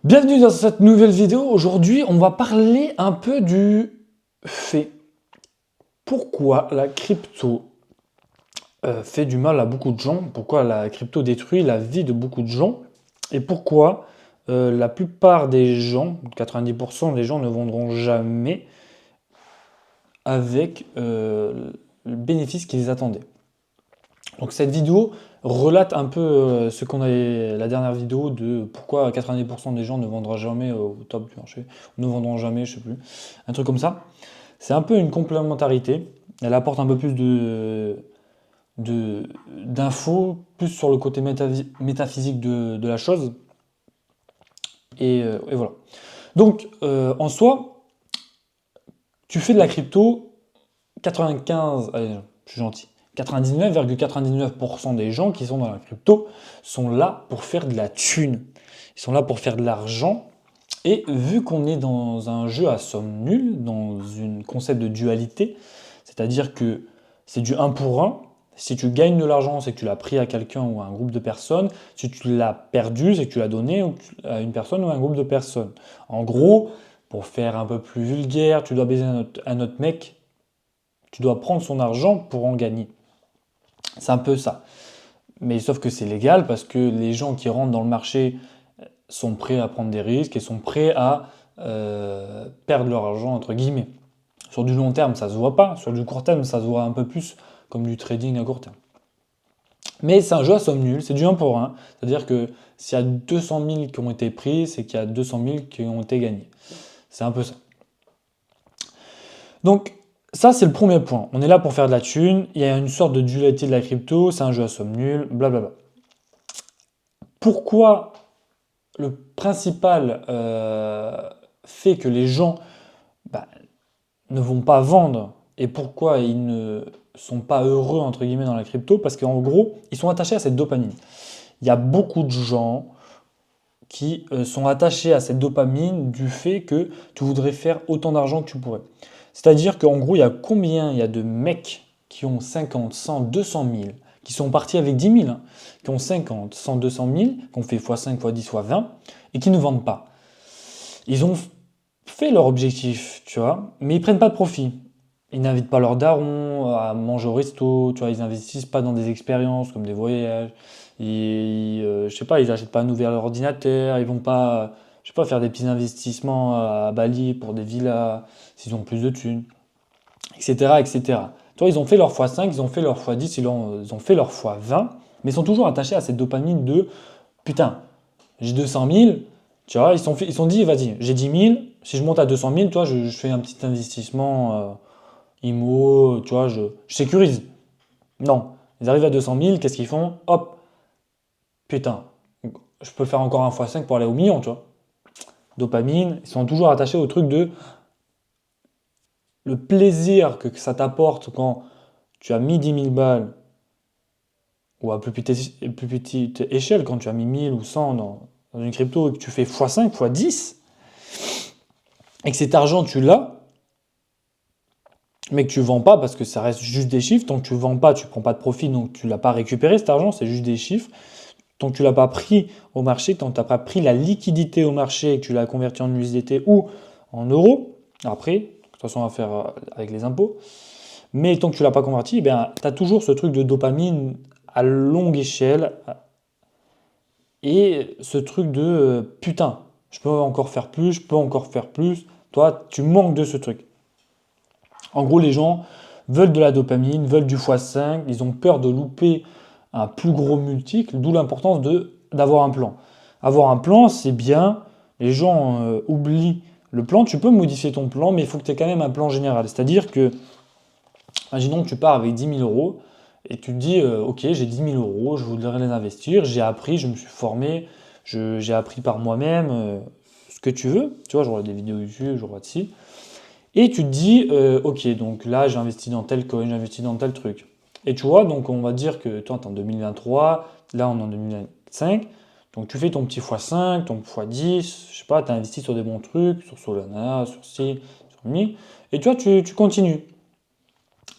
Bienvenue dans cette nouvelle vidéo. Aujourd'hui, on va parler un peu du fait. Pourquoi la crypto fait du mal à beaucoup de gens, pourquoi la crypto détruit la vie de beaucoup de gens, et pourquoi la plupart des gens, 90% des gens ne vendront jamais avec le bénéfice qu'ils attendaient. Donc cette vidéo relate un peu ce qu'on avait la dernière vidéo de pourquoi 90% des gens ne vendront jamais au top du marché, ne vendront jamais, je sais plus, un truc comme ça. C'est un peu une complémentarité. Elle apporte un peu plus d'infos, plus sur le côté métaphysique de la chose. Et voilà. Donc en soi, tu fais de la crypto, 95, allez, je suis gentil, 99,99% des gens qui sont dans la crypto sont là pour faire de la thune. Ils sont là pour faire de l'argent. Et vu qu'on est dans un jeu à somme nulle, dans un concept de dualité, c'est-à-dire que c'est du un pour un, si tu gagnes de l'argent, c'est que tu l'as pris à quelqu'un ou à un groupe de personnes. Si tu l'as perdu, c'est que tu l'as donné à une personne ou à un groupe de personnes. En gros, pour faire un peu plus vulgaire, tu dois baiser un autre mec, tu dois prendre son argent pour en gagner. C'est un peu ça. Mais sauf que c'est légal parce que les gens qui rentrent dans le marché sont prêts à prendre des risques et sont prêts à perdre leur argent, entre guillemets. Sur du long terme, ça se voit pas. Sur du court terme, ça se voit un peu plus comme du trading à court terme. Mais c'est un jeu à somme nulle, c'est du un pour un. C'est-à-dire que s'il y a 200 000 qui ont été pris, c'est qu'il y a 200 000 qui ont été gagnés. C'est un peu ça. Donc, ça, c'est le premier point. On est là pour faire de la thune. Il y a une sorte de dualité de la crypto. C'est un jeu à somme nulle, blablabla. Pourquoi le principal fait que les gens bah, ne vont pas vendre et pourquoi ils ne sont pas heureux entre guillemets dans la crypto? Parce qu'en gros, ils sont attachés à cette dopamine. Il y a beaucoup de gens qui sont attachés à cette dopamine du fait que tu voudrais faire autant d'argent que tu pourrais. C'est-à-dire qu'en gros, il y a combien il y a de mecs qui ont 50, 100, 200 000, qui sont partis avec 10 000, hein, qui ont 50, 100, 200 000, qui ont fait x5, x10, x20, et qui ne vendent pas. Ils ont fait leur objectif, tu vois, mais ils prennent pas de profit. Ils n'invitent pas leurs darons à manger au resto, tu vois, ils investissent pas dans des expériences comme des voyages. Je sais pas, ils achètent pas un nouvel ordinateur, ils vont pas, je sais pas, faire des petits investissements à Bali pour des villas s'ils ont plus de thunes, etc., etc. Tu vois, ils ont fait leur x5, ils ont fait leur x10, ils ont fait leur x20, mais ils sont toujours attachés à cette dopamine de putain, j'ai 200 000, tu vois, ils sont dit, vas-y, j'ai 10 000, si je monte à 200 000, toi, je fais un petit investissement IMO, tu vois, je sécurise. Non, ils arrivent à 200 000, qu'est-ce qu'ils font? Hop, putain, je peux faire encore un x5 pour aller au million, tu vois. Dopamine, ils sont toujours attachés au truc de le plaisir que ça t'apporte quand tu as mis 10 000 balles, ou à plus petite échelle, quand tu as mis 1000 ou 100 dans une crypto et que tu fais x5, x10, et que cet argent tu l'as, mais que tu vends pas parce que ça reste juste des chiffres. Tant que tu vends pas, tu prends pas de profit, donc tu l'as pas récupéré cet argent, c'est juste des chiffres. Tant que tu l'as pas pris au marché, tant que tu n'as pas pris la liquidité au marché et que tu l'as converti en USDT ou en euros, après, de toute façon, à faire avec les impôts, mais tant que tu l'as pas converti, eh bien, tu as toujours ce truc de dopamine à longue échelle et ce truc de putain, je peux encore faire plus, je peux encore faire plus. Toi, tu manques de ce truc. En gros, les gens veulent de la dopamine, veulent du x5, ils ont peur de louper un plus gros multiple, d'où l'importance d'avoir un plan. Avoir un plan, c'est bien, les gens oublient le plan, tu peux modifier ton plan, mais il faut que tu aies quand même un plan général. C'est-à-dire que, imaginons que tu pars avec 10 000 euros, et tu te dis, ok, j'ai 10 000 euros, je voudrais les investir, j'ai appris, je me suis formé, j'ai appris par moi-même, ce que tu veux, tu vois, je regarde des vidéos YouTube, je regarde ci. Et tu te dis, ok, donc là j'ai investi dans tel coin, j'ai investi dans tel truc. Et tu vois, donc on va dire que toi, tu es en 2023, là on est en 2025, donc tu fais ton petit x5, ton x10, je sais pas, tu as investi sur des bons trucs, sur Solana, sur ci, sur Mi, et tu vois, tu continues.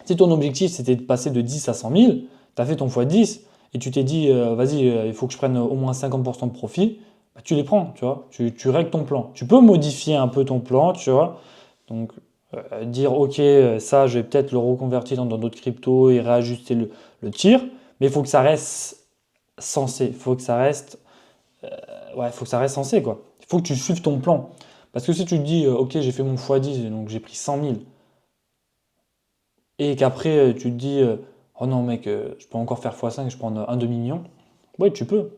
Si ton objectif c'était de passer de 10 à 100 000, tu as fait ton x10, et tu t'es dit, vas-y, il faut que je prenne au moins 50% de profit, bah, tu les prends, tu vois. Tu règles ton plan. Tu peux modifier un peu ton plan, tu vois. Donc, dire, ok, ça, je vais peut-être le reconvertir dans d'autres cryptos et réajuster le tir, mais il faut que ça reste sensé. Il faut que ça reste, ouais, faut que ça reste sensé, quoi. Il faut que tu suives ton plan. Parce que si tu te dis, ok, j'ai fait mon x10, donc j'ai pris 100 000, et qu'après, tu te dis, oh non, mec, je peux encore faire x5, je prends un demi-million, ouais, tu peux.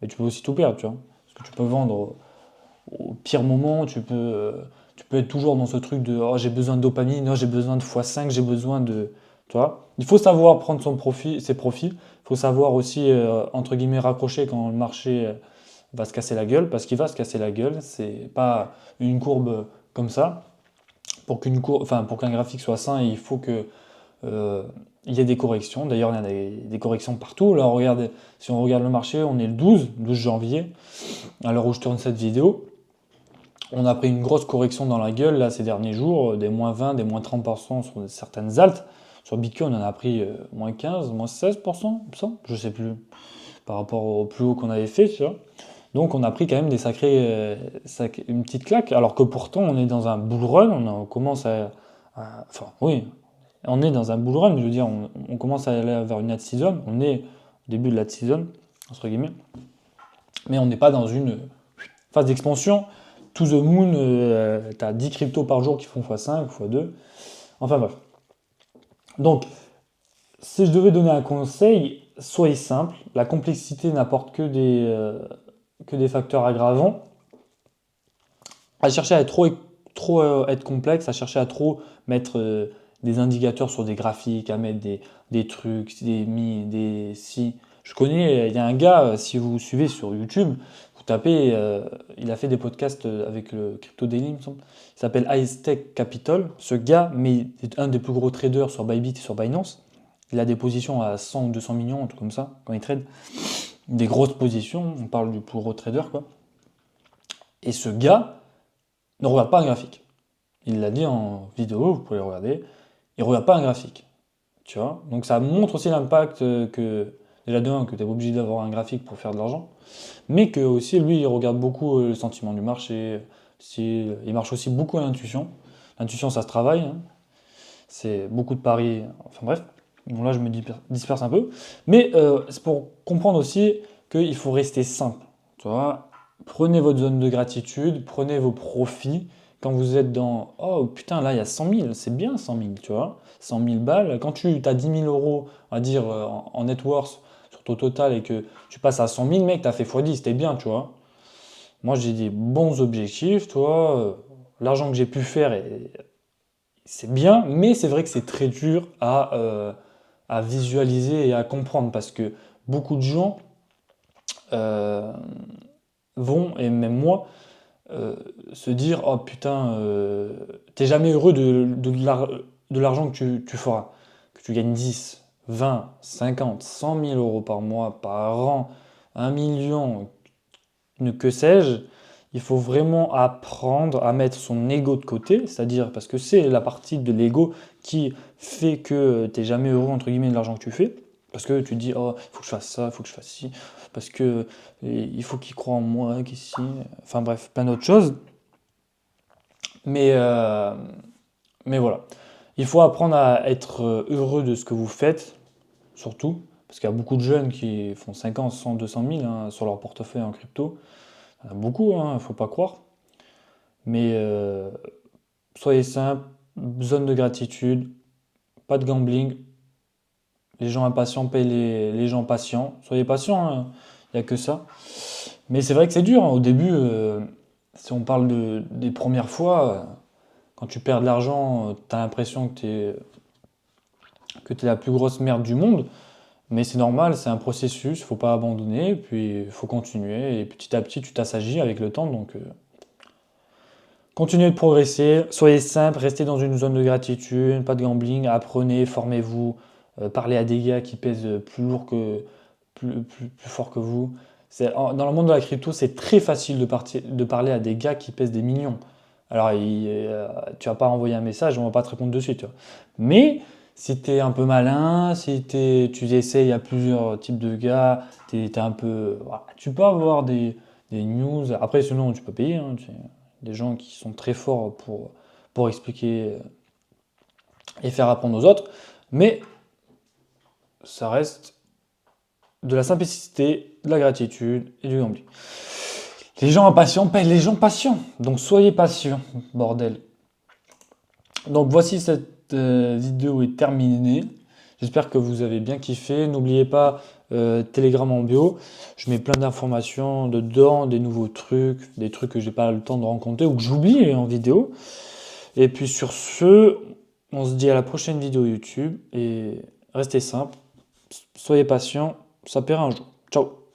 Mais tu peux aussi tout perdre, tu vois. Parce que tu peux vendre au pire moment, tu peux être toujours dans ce truc de oh, j'ai besoin de dopamine, non, j'ai besoin de x5, j'ai besoin de. Tu vois? Il faut savoir prendre ses profits. Il faut savoir aussi, entre guillemets, raccrocher quand le marché va se casser la gueule, parce qu'il va se casser la gueule. C'est pas une courbe comme ça. Pour qu'un graphique soit sain, il faut que il y ait des corrections. D'ailleurs, il y a des corrections partout. Là, si on regarde le marché, on est le 12 janvier, à l'heure où je tourne cette vidéo. On a pris une grosse correction dans la gueule là ces derniers jours, des moins 20, des moins 30% sur certaines altes. Sur Bitcoin, on en a pris moins 15, moins 16%, il me semble, je sais plus, par rapport au plus haut qu'on avait fait, tu vois. Donc on a pris quand même une petite claque, alors que pourtant on est dans un bull run, on commence enfin oui, on est dans un bull run, je veux dire, on commence à aller vers une late season, on est au début de la season, entre guillemets, mais on n'est pas dans une phase d'expansion. To the moon, tu as 10 cryptos par jour qui font x5, x2. Enfin bref. Donc, si je devais donner un conseil, soyez simple. La complexité n'apporte que des facteurs aggravants. À chercher à trop être complexe, à chercher à trop mettre des indicateurs sur des graphiques, à mettre des trucs, des si. Je connais, il y a un gars, si vous suivez sur YouTube, vous tapez, il a fait des podcasts avec le Crypto Daily, il me semble. Il s'appelle Aztec Capital. Ce gars, mais est un des plus gros traders sur Bybit et sur Binance. Il a des positions à 100 ou 200 millions, un truc comme ça, quand il trade. Des grosses positions, on parle du plus gros trader, quoi. Et ce gars ne regarde pas un graphique. Il l'a dit en vidéo, vous pouvez le regarder. Il ne regarde pas un graphique. Tu vois? Donc ça montre aussi l'impact que, déjà de un, que tu es obligé d'avoir un graphique pour faire de l'argent, mais que aussi lui, il regarde beaucoup le sentiment du marché. Il marche aussi beaucoup à l'intuition. L'intuition, ça se travaille, hein. C'est beaucoup de paris. Enfin bref, bon, là je me disperse un peu. Mais c'est pour comprendre aussi qu'il faut rester simple. Tu vois? Prenez votre zone de gratitude, prenez vos profits. Quand vous êtes dans oh putain, là il y a 100 000, c'est bien 100 000, tu vois? 100 000 balles. Quand tu as 10 000 euros, on va dire, en net worth sur ton total et que tu passes à 100 000, mec, t'as fait x10, c'était bien, tu vois? Moi j'ai des bons objectifs, tu vois? L'argent que j'ai pu faire, c'est bien, mais c'est vrai que c'est très dur à visualiser et à comprendre parce que beaucoup de gens euh, vont, et même moi, se dire oh putain, t'es jamais heureux de l'argent que tu feras. Que tu gagnes 10, 20, 50, 100 000 euros par mois, par an, 1 million, que sais-je. Il faut vraiment apprendre à mettre son ego de côté, c'est-à-dire parce que c'est la partie de l'ego qui fait que tu n'es jamais heureux entre guillemets de l'argent que tu fais. Parce que tu te dis, oh, il faut que je fasse ça, il faut que je fasse ci, parce que il faut qu'il croit en moi, qu'ici. Enfin bref, plein d'autres choses. Mais, euh, mais voilà. Il faut apprendre à être heureux de ce que vous faites, surtout. Parce qu'il y a beaucoup de jeunes qui font 50, 100, 200 000 hein, sur leur portefeuille en crypto. Il y en a beaucoup, il ne faut pas croire. Mais soyez simple, zone de gratitude, pas de gambling. Les gens impatients payent les gens patients. Soyez patients, hein, il n'y a que ça. Mais c'est vrai que c'est dur, hein. Au début, si on parle des premières fois, quand tu perds de l'argent, tu as l'impression que tu es la plus grosse merde du monde. Mais c'est normal, c'est un processus, il faut pas abandonner, puis il faut continuer. Et petit à petit, tu t'assagis avec le temps. Donc, continuez de progresser, soyez simple, restez dans une zone de gratitude, pas de gambling, apprenez, formez-vous, parlez à des gars qui pèsent plus fort que vous. Dans le monde de la crypto, c'est très facile de parler à des gars qui pèsent des millions. Alors, tu vas pas envoyer un message, on va pas te répondre dessus, tu vois. Mais si tu es un peu malin, si tu essayes, il y a plusieurs types de gars, t'es un peu, voilà, tu peux avoir des news. Après, sinon, tu peux payer, hein, des gens qui sont très forts pour expliquer et faire apprendre aux autres. Mais ça reste de la simplicité, de la gratitude et du gambling. Les gens impatients paient les gens patients. Donc soyez patients, bordel. Donc voici cette vidéo est terminée. J'espère que vous avez bien kiffé. N'oubliez pas Telegram en bio. Je mets plein d'informations dedans, des nouveaux trucs, des trucs que j'ai pas le temps de rencontrer ou que j'oublie en vidéo. Et puis sur ce, on se dit à la prochaine vidéo YouTube et restez simple, soyez patient, ça paiera un jour. Ciao.